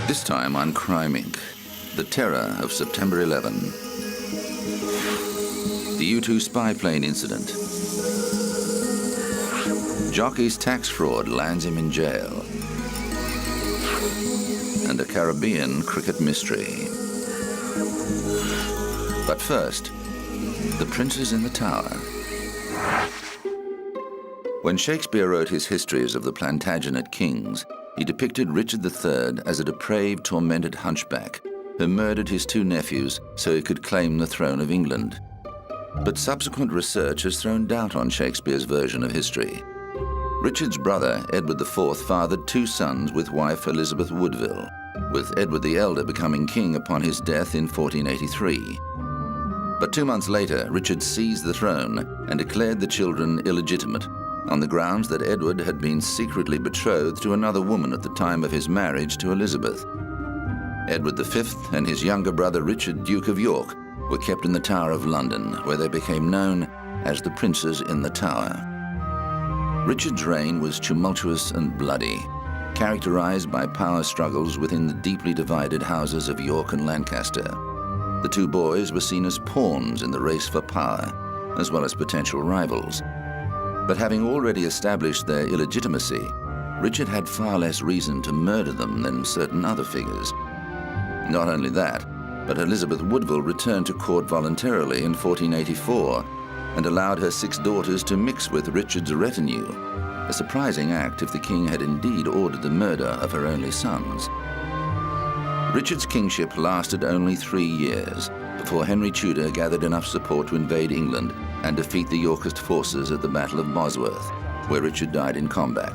This time on Crime Inc., the terror of September 11. The U-2 spy plane incident. Jockey's tax fraud lands him in jail. And a Caribbean cricket mystery. But first, the princes in the tower. When Shakespeare wrote his histories of the Plantagenet kings, he depicted Richard III as a depraved, tormented hunchback who murdered his two nephews so he could claim the throne of England. But subsequent research has thrown doubt on Shakespeare's version of history. Richard's brother, Edward IV, fathered two sons with wife Elizabeth Woodville, with Edward the Elder becoming king upon his death in 1483. But 2 months later, Richard seized the throne and declared the children illegitimate, on the grounds that Edward had been secretly betrothed to another woman at the time of his marriage to Elizabeth. Edward V and his younger brother Richard, Duke of York, were kept in the Tower of London, where they became known as the Princes in the Tower. Richard's reign was tumultuous and bloody, characterized by power struggles within the deeply divided houses of York and Lancaster. The two boys were seen as pawns in the race for power, as well as potential rivals. But having already established their illegitimacy, Richard had far less reason to murder them than certain other figures. Not only that, but Elizabeth Woodville returned to court voluntarily in 1484 and allowed her 6 daughters to mix with Richard's retinue, a surprising act if the king had indeed ordered the murder of her only sons. Richard's kingship lasted only 3 years before Henry Tudor gathered enough support to invade England and defeat the Yorkist forces at the Battle of Bosworth, where Richard died in combat.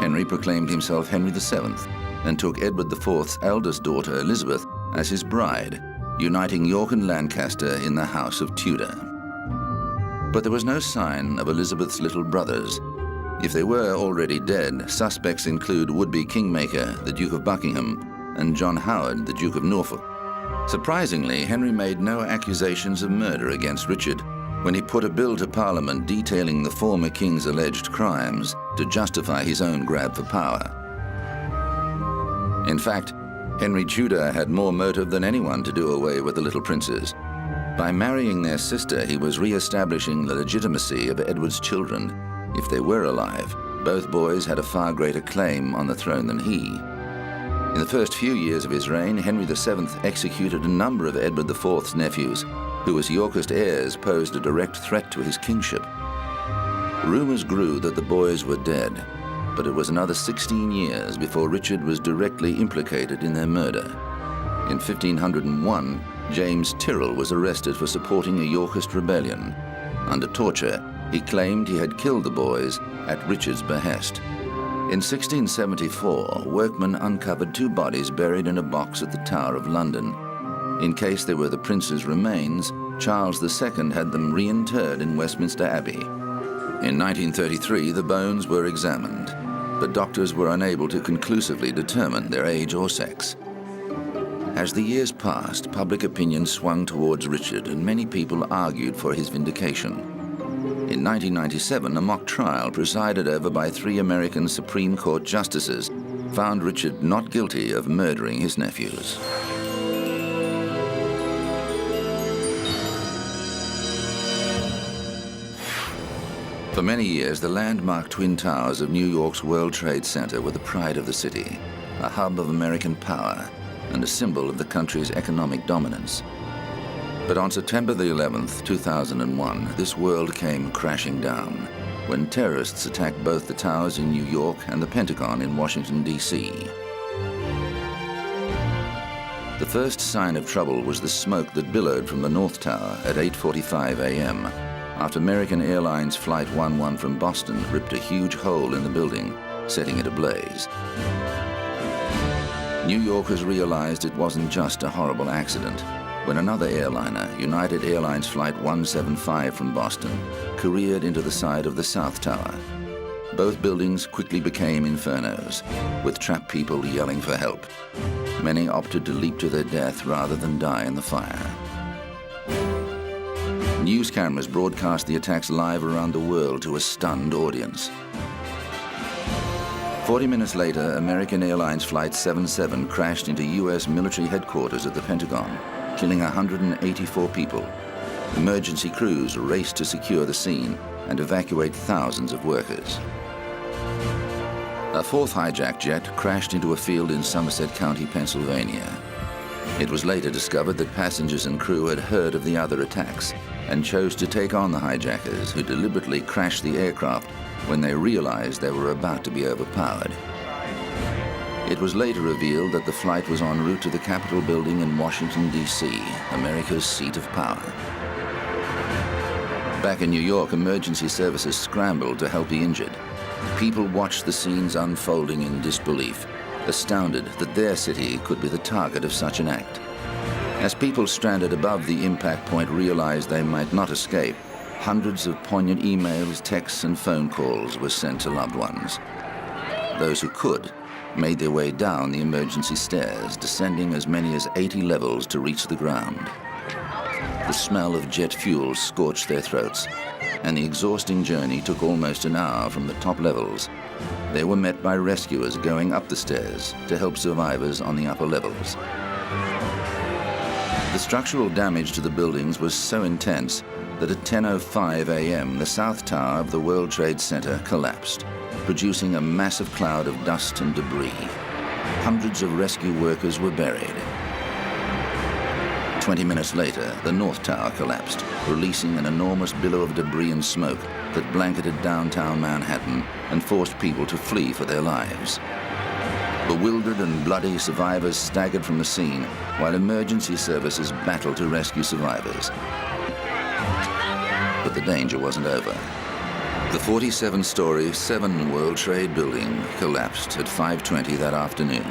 Henry proclaimed himself Henry VII and took Edward IV's eldest daughter, Elizabeth, as his bride, uniting York and Lancaster in the House of Tudor. But there was no sign of Elizabeth's little brothers. If they were already dead, suspects include would-be kingmaker, the Duke of Buckingham, and John Howard, the Duke of Norfolk. Surprisingly, Henry made no accusations of murder against Richard when he put a bill to Parliament detailing the former king's alleged crimes to justify his own grab for power. In fact, Henry Tudor had more motive than anyone to do away with the little princes. By marrying their sister, he was re-establishing the legitimacy of Edward's children. If they were alive, both boys had a far greater claim on the throne than he. In the first few years of his reign, Henry VII executed a number of Edward IV's nephews, who as Yorkist heirs posed a direct threat to his kingship. Rumors grew that the boys were dead, but it was another 16 years before Richard was directly implicated in their murder. In 1501, James Tyrrell was arrested for supporting a Yorkist rebellion. Under torture, he claimed he had killed the boys at Richard's behest. In 1674, workmen uncovered 2 bodies buried in a box at the Tower of London. In case they were the prince's remains, Charles II had them reinterred in Westminster Abbey. In 1933, the bones were examined, but doctors were unable to conclusively determine their age or sex. As the years passed, public opinion swung towards Richard, and many people argued for his vindication. In 1997, a mock trial presided over by 3 American Supreme Court justices found Richard not guilty of murdering his nephews. For many years, the landmark Twin Towers of New York's World Trade Center were the pride of the city, a hub of American power and a symbol of the country's economic dominance. But on September the 11th, 2001, this world came crashing down when terrorists attacked both the towers in New York and the Pentagon in Washington, D.C. The first sign of trouble was the smoke that billowed from the North Tower at 8:45 a.m. after American Airlines Flight 11 from Boston ripped a huge hole in the building, setting it ablaze. New Yorkers realized it wasn't just a horrible accident when another airliner, United Airlines Flight 175 from Boston, careered into the side of the South Tower. Both buildings quickly became infernos, with trapped people yelling for help. Many opted to leap to their death rather than die in the fire. News cameras broadcast the attacks live around the world to a stunned audience. 40 minutes later, American Airlines Flight 77 crashed into U.S. military headquarters at the Pentagon, killing 184 people. Emergency crews raced to secure the scene and evacuate thousands of workers. A fourth hijacked jet crashed into a field in Somerset County, Pennsylvania. It was later discovered that passengers and crew had heard of the other attacks and chose to take on the hijackers, who deliberately crashed the aircraft when they realized they were about to be overpowered. It was later revealed that the flight was en route to the Capitol building in Washington, D.C., America's seat of power. Back in New York, emergency services scrambled to help the injured. People watched the scenes unfolding in disbelief, astounded that their city could be the target of such an act. As people stranded above the impact point realized they might not escape, hundreds of poignant emails, texts, and phone calls were sent to loved ones. Those who could made their way down the emergency stairs, descending as many as 80 levels to reach the ground. The smell of jet fuel scorched their throats, and the exhausting journey took almost an hour from the top levels. They were met by rescuers going up the stairs to help survivors on the upper levels. The structural damage to the buildings was so intense that at 10:05 a.m. the South Tower of the World Trade Center collapsed, producing a massive cloud of dust and debris. Hundreds of rescue workers were buried. 20 minutes later, the North Tower collapsed, releasing an enormous billow of debris and smoke that blanketed downtown Manhattan and forced people to flee for their lives. Bewildered and bloody, survivors staggered from the scene while emergency services battled to rescue survivors. But the danger wasn't over. The 47-story 7 World Trade building collapsed at 5:20 that afternoon.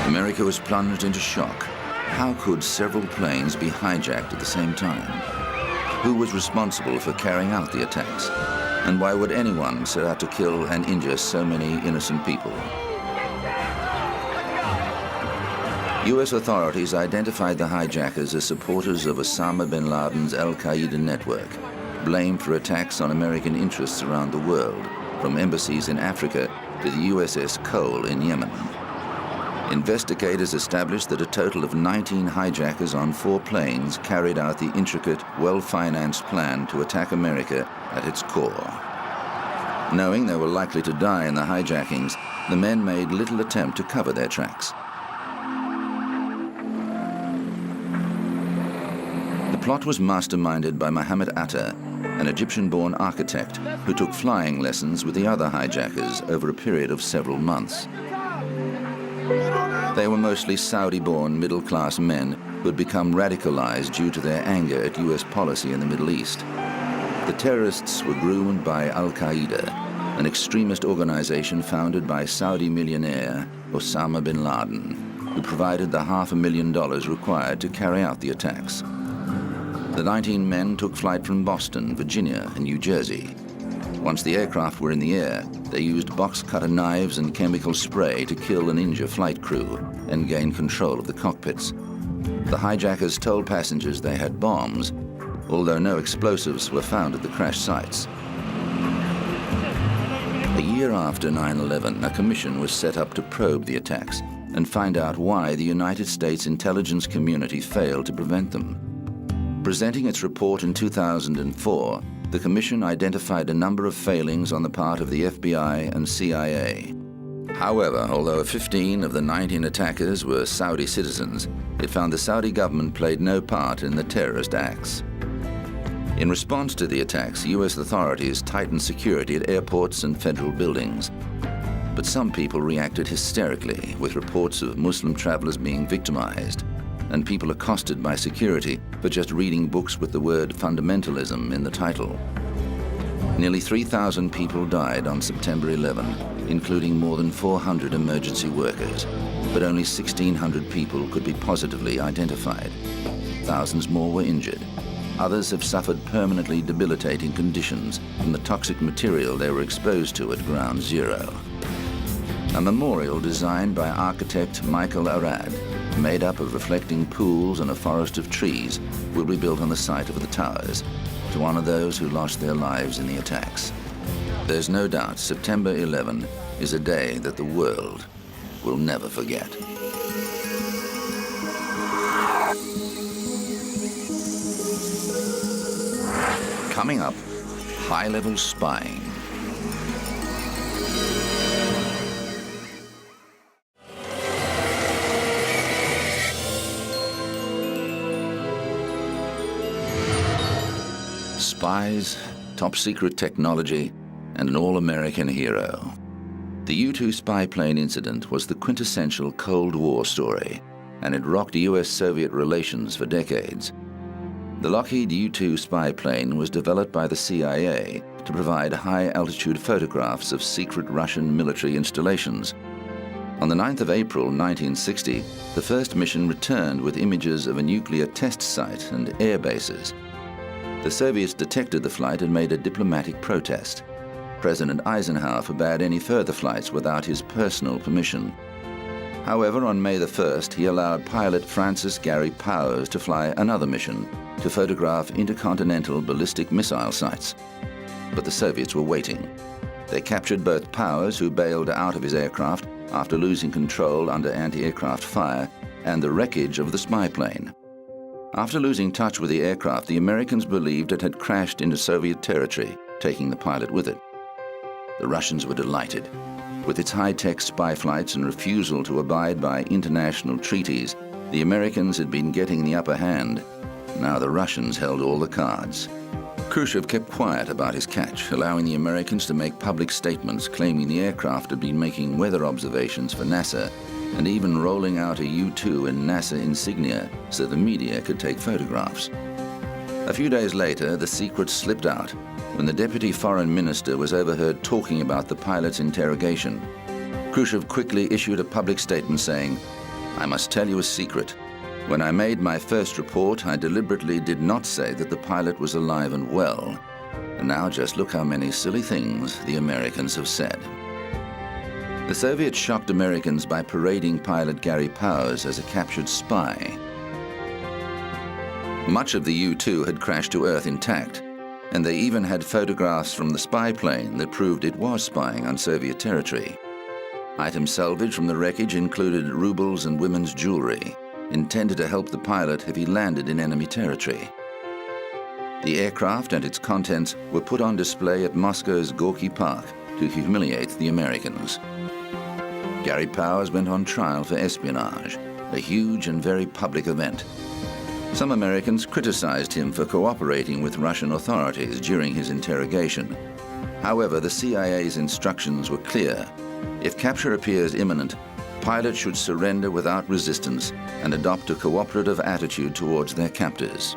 America was plunged into shock. How could several planes be hijacked at the same time? Who was responsible for carrying out the attacks? And why would anyone set out to kill and injure so many innocent people? U.S. authorities identified the hijackers as supporters of Osama bin Laden's al-Qaeda network, blamed for attacks on American interests around the world, from embassies in Africa to the USS Cole in Yemen. Investigators established that a total of 19 hijackers on 4 planes carried out the intricate, well-financed plan to attack America at its core. Knowing they were likely to die in the hijackings, the men made little attempt to cover their tracks. The plot was masterminded by Mohammed Atta, an Egyptian-born architect who took flying lessons with the other hijackers over a period of several months. They were mostly Saudi-born middle-class men who had become radicalized due to their anger at U.S. policy in the Middle East. The terrorists were groomed by al-Qaeda, an extremist organization founded by Saudi millionaire Osama bin Laden, who provided the $500,000 required to carry out the attacks. The 19 men took flight from Boston, Virginia, and New Jersey. Once the aircraft were in the air, they used box-cutter knives and chemical spray to kill and injure flight crew and gain control of the cockpits. The hijackers told passengers they had bombs, although no explosives were found at the crash sites. A year after 9/11, a commission was set up to probe the attacks and find out why the United States intelligence community failed to prevent them. Presenting its report in 2004, the commission identified a number of failings on the part of the FBI and CIA. However, although 15 of the 19 attackers were Saudi citizens, it found the Saudi government played no part in the terrorist acts. In response to the attacks, U.S. authorities tightened security at airports and federal buildings. But some people reacted hysterically, with reports of Muslim travelers being victimized, and people accosted by security for just reading books with the word fundamentalism in the title. Nearly 3,000 people died on September 11, including more than 400 emergency workers, but only 1,600 people could be positively identified. Thousands more were injured. Others have suffered permanently debilitating conditions from the toxic material they were exposed to at Ground Zero. A memorial designed by architect Michael Arad, made up of reflecting pools and a forest of trees, will be built on the site of the towers to honor those who lost their lives in the attacks. There's no doubt September 11 is a day that the world will never forget. Coming up, high-level spying. Spies, top-secret technology, and an all-American hero. The U-2 spy plane incident was the quintessential Cold War story, and it rocked US-Soviet relations for decades. The Lockheed U-2 spy plane was developed by the CIA to provide high-altitude photographs of secret Russian military installations. On the 9th of April 1960, the first mission returned with images of a nuclear test site and air bases. The Soviets detected the flight and made a diplomatic protest. President Eisenhower forbade any further flights without his personal permission. However, on May the 1st, he allowed pilot Francis Gary Powers to fly another mission to photograph intercontinental ballistic missile sites. But the Soviets were waiting. They captured both Powers, who bailed out of his aircraft after losing control under anti-aircraft fire, and the wreckage of the spy plane. After losing touch with the aircraft, the Americans believed it had crashed into Soviet territory, taking the pilot with it. The Russians were delighted. With its high-tech spy flights and refusal to abide by international treaties, the Americans had been getting the upper hand. Now the Russians held all the cards. Khrushchev kept quiet about his catch, allowing the Americans to make public statements claiming the aircraft had been making weather observations for NASA and even rolling out a U-2 in NASA insignia so the media could take photographs. A few days later, the secret slipped out when the deputy foreign minister was overheard talking about the pilot's interrogation. Khrushchev quickly issued a public statement saying, "I must tell you a secret. When I made my first report, I deliberately did not say that the pilot was alive and well. And now just look how many silly things the Americans have said." The Soviets shocked Americans by parading pilot Gary Powers as a captured spy. Much of the U-2 had crashed to Earth intact, and they even had photographs from the spy plane that proved it was spying on Soviet territory. Items salvaged from the wreckage included rubles and women's jewelry, intended to help the pilot if he landed in enemy territory. The aircraft and its contents were put on display at Moscow's Gorky Park to humiliate the Americans. Gary Powers went on trial for espionage, a huge and very public event. Some Americans criticized him for cooperating with Russian authorities during his interrogation. However, the CIA's instructions were clear. If capture appears imminent, pilots should surrender without resistance and adopt a cooperative attitude towards their captors.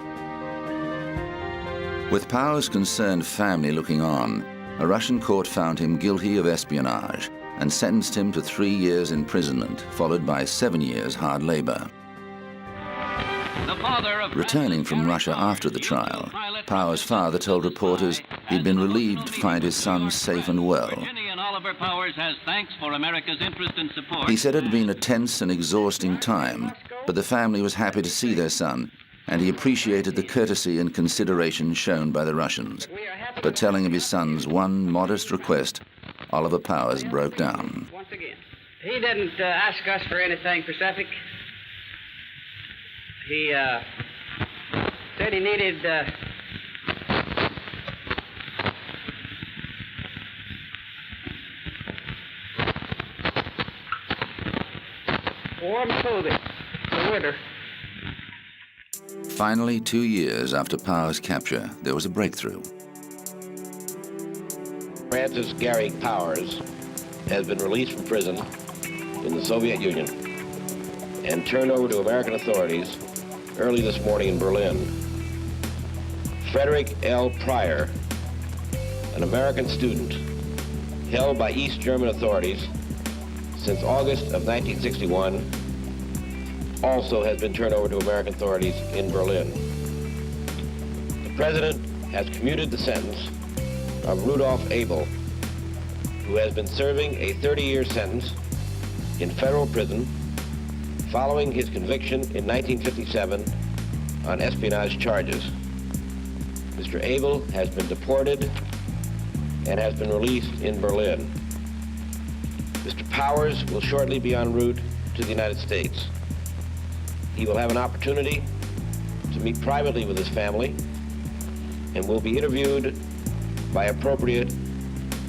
With Powers' concerned family looking on, a Russian court found him guilty of espionage and sentenced him to 3 years imprisonment, followed by 7 years hard labor. Returning from Russia after the trial, Powers' father told reporters he'd been relieved to find his son safe and well. He said it had been a tense and exhausting time, but the family was happy to see their son, and he appreciated the courtesy and consideration shown by the Russians. But telling of his son's one modest request, Oliver Powers broke down. He didn't ask us for anything specific. He said he needed warm clothing for winter. Finally, 2 years after Powers' capture, there was a breakthrough. Francis Gary Powers has been released from prison in the Soviet Union and turned over to American authorities early this morning in Berlin. Frederick L. Pryor, an American student held by East German authorities since August of 1961, also has been turned over to American authorities in Berlin. The President has commuted the sentence of Rudolph Abel, who has been serving a 30-year sentence in federal prison following his conviction in 1957 on espionage charges. Mr. Abel has been deported and has been released in Berlin. Mr. Powers will shortly be en route to the United States. He will have an opportunity to meet privately with his family and will be interviewed by appropriate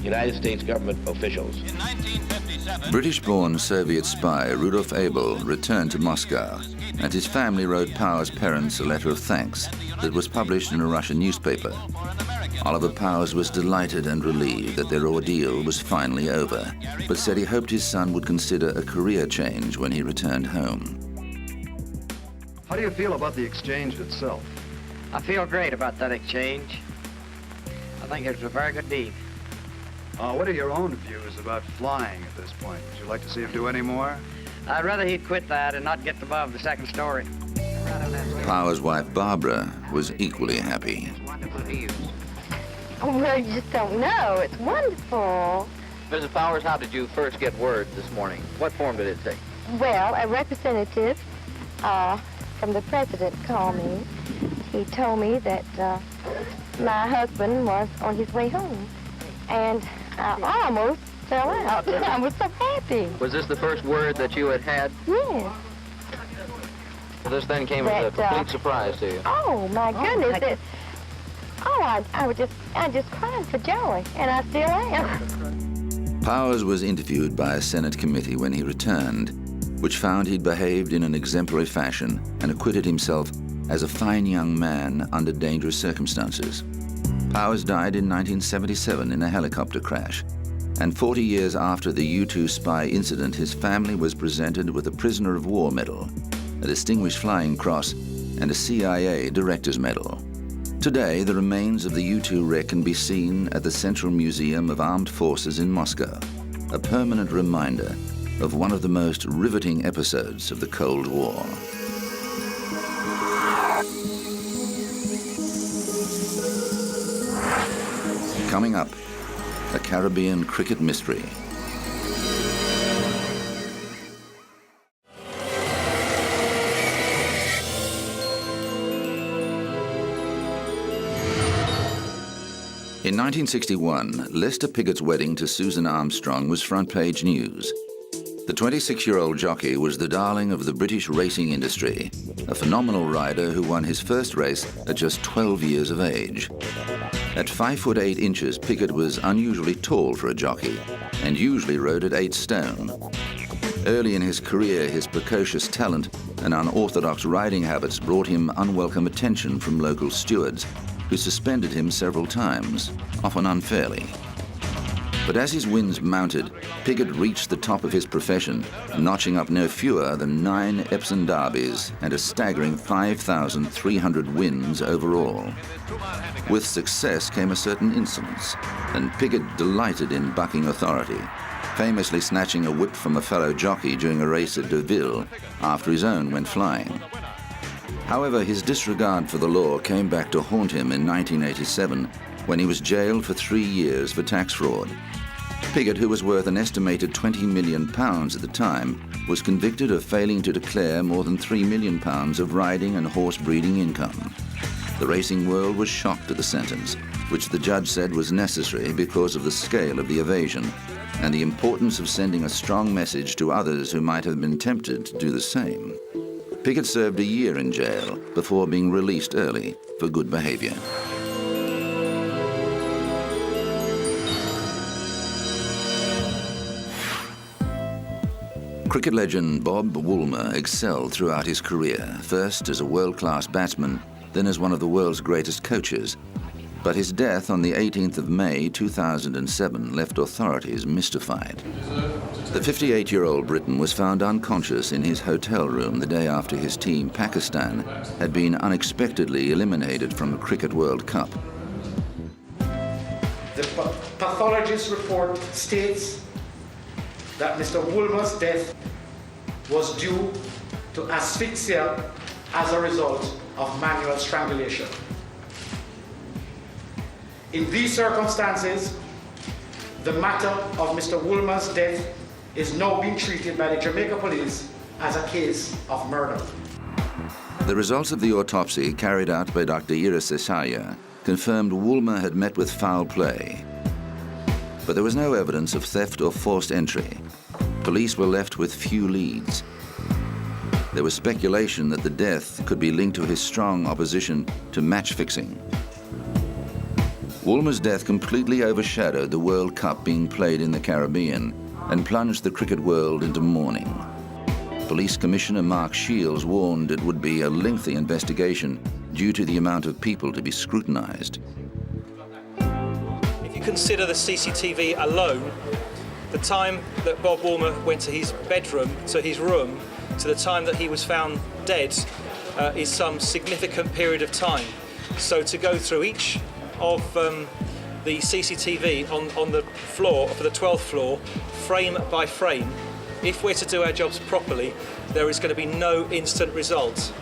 United States government officials. In 1957, British-born Soviet spy Rudolf Abel returned to Moscow, and his family wrote Powers' parents a letter of thanks that was published in a Russian newspaper. Oliver Powers was delighted and relieved that their ordeal was finally over, but said he hoped his son would consider a career change when he returned home. How do you feel about the exchange itself? I feel great about that exchange. I think it was a very good deed. What are your own views about flying at this point? Would you like to see him do any more? I'd rather he'd quit that and not get above the second story. Powers' wife Barbara was equally happy. Oh, well, you just don't know. It's wonderful. Mrs. Powers, how did you first get word this morning? What form did it take? Well, a representative from the president called me. He told me that my husband was on his way home. And I almost fell out. I was so happy. Was this the first word that you had had? Yes. This then came as a complete surprise to you. Oh, my goodness. I just cried for joy, and I still am. Powers was interviewed by a Senate committee when he returned, which found he'd behaved in an exemplary fashion and acquitted himself as a fine young man under dangerous circumstances. Powers died in 1977 in a helicopter crash, and 40 years after the U-2 spy incident, his family was presented with a Prisoner of War Medal, a Distinguished Flying Cross, and a CIA Director's Medal. Today, the remains of the U-2 wreck can be seen at the Central Museum of Armed Forces in Moscow, a permanent reminder of one of the most riveting episodes of the Cold War. Coming up, a Caribbean cricket mystery. In 1961, Lester Piggott's wedding to Susan Armstrong was front-page news. The 26-year-old jockey was the darling of the British racing industry, a phenomenal rider who won his first race at just 12 years of age. At 5 foot 8 inches, Piggott was unusually tall for a jockey and usually rode at 8 stone. Early in his career, his precocious talent and unorthodox riding habits brought him unwelcome attention from local stewards, who suspended him several times, often unfairly. But as his wins mounted, Piggott reached the top of his profession, notching up no fewer than 9 Epsom Derbies and a staggering 5,300 wins overall. With success came a certain insolence, and Piggott delighted in bucking authority, famously snatching a whip from a fellow jockey during a race at Deauville after his own went flying. However, his disregard for the law came back to haunt him in 1987 when he was jailed for 3 years for tax fraud. Piggott, who was worth an estimated £20 million at the time, was convicted of failing to declare more than £3 million of riding and horse breeding income. The racing world was shocked at the sentence, which the judge said was necessary because of the scale of the evasion and the importance of sending a strong message to others who might have been tempted to do the same. Piggott served a year in jail before being released early for good behavior. Cricket legend Bob Woolmer excelled throughout his career, first as a world-class batsman, then as one of the world's greatest coaches. But his death on the 18th of May 2007 left authorities mystified. The 58-year-old Briton was found unconscious in his hotel room the day after his team, Pakistan, had been unexpectedly eliminated from the Cricket World Cup. The pathologist report states that Mr. Woolmer's death was due to asphyxia as a result of manual strangulation. In these circumstances, the matter of Mr. Woolmer's death is now being treated by the Jamaica police as a case of murder. The results of the autopsy carried out by Dr. Ira Sesaya confirmed Woolmer had met with foul play. But there was no evidence of theft or forced entry. Police were left with few leads. There was speculation that the death could be linked to his strong opposition to match fixing. Woolmer's death completely overshadowed the World Cup being played in the Caribbean and plunged the cricket world into mourning. Police Commissioner Mark Shields warned it would be a lengthy investigation due to the amount of people to be scrutinised. If you consider the CCTV alone, the time that Bob Woolmer went to his bedroom, to his room, to the time that he was found dead is some significant period of time. So to go through each of the CCTV on the floor, for the 12th floor, frame by frame, if we're to do our jobs properly, there is going to be no instant result.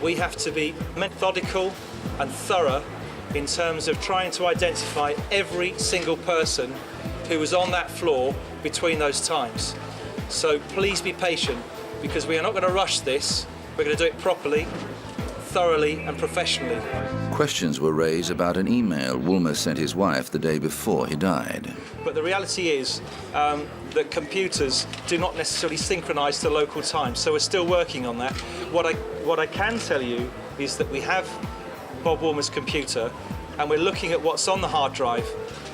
We have to be methodical and thorough in terms of trying to identify every single person who was on that floor between those times. So please be patient, because we are not going to rush this. We're going to do it properly, thoroughly and professionally. Questions were raised about an email Woolmer sent his wife the day before he died. But the reality is that computers do not necessarily synchronise to local time, so we're still working on that. What I can tell you is that we have Bob Woolmer's computer, and we're looking at what's on the hard drive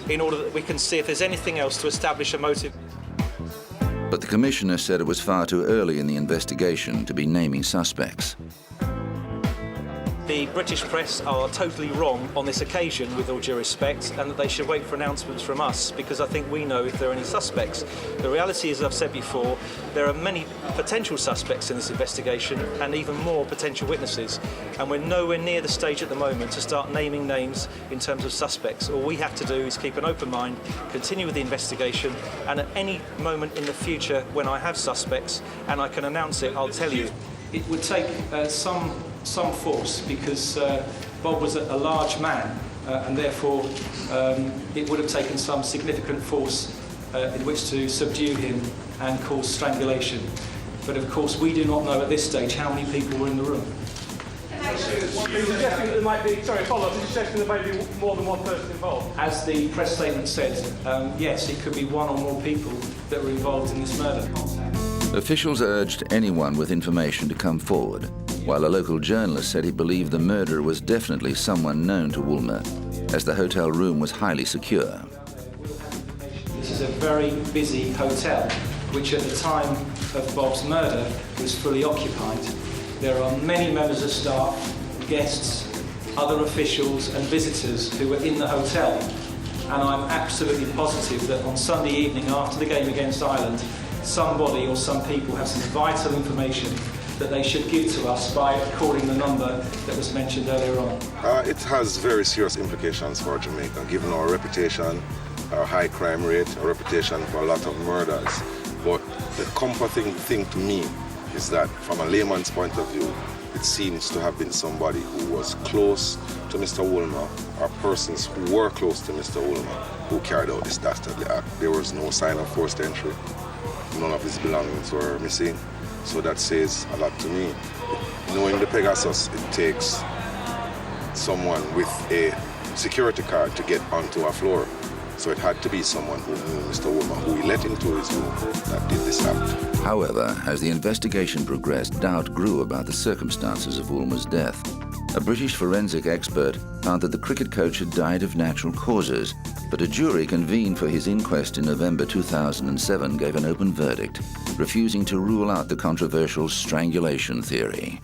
in order that we can see if there's anything else to establish a motive. But the Commissioner said it was far too early in the investigation to be naming suspects. The British press are totally wrong on this occasion, with all due respect, and that they should wait for announcements from us, because I think we know if there are any suspects. The reality is, as I've said before, there are many potential suspects in this investigation and even more potential witnesses, and we're nowhere near the stage at the moment to start naming names in terms of suspects. All we have to do is keep an open mind, continue with the investigation, and at any moment in the future when I have suspects and I can announce it, I'll tell you. It would take some force, because Bob was a large man, and therefore it would have taken some significant force in which to subdue him and cause strangulation. But of course we do not know at this stage how many people were in the room. You're suggesting that there might be, sorry, follow-up, you're suggesting there might be more than one person involved? As the press statement said, yes, it could be one or more people that were involved in this murder. Officials urged anyone with information to come forward, while a local journalist said he believed the murderer was definitely someone known to Woolmer, as the hotel room was highly secure. This is a very busy hotel, which at the time of Bob's murder was fully occupied. There are many members of staff, guests, other officials and visitors who were in the hotel, and I'm absolutely positive that on Sunday evening after the game against Ireland, somebody or some people have some vital information that they should give to us by calling the number that was mentioned earlier on. It has very serious implications for Jamaica, given our reputation, our high crime rate, our reputation for a lot of murders. But the comforting thing to me is that from a layman's point of view, it seems to have been somebody who was close to Mr. Woolmer, or persons who were close to Mr. Woolmer, who carried out this dastardly act. There was no sign of forced entry. None of his belongings were missing, so that says a lot to me. Knowing the Pegasus, it takes someone with a security card to get onto our floor. So it had to be someone who knew Mr. Woolmer, who he let into his room, that did this act. However, as the investigation progressed, doubt grew about the circumstances of Woolmer's death. A British forensic expert found that the cricket coach had died of natural causes, but a jury convened for his inquest in November 2007 gave an open verdict, refusing to rule out the controversial strangulation theory.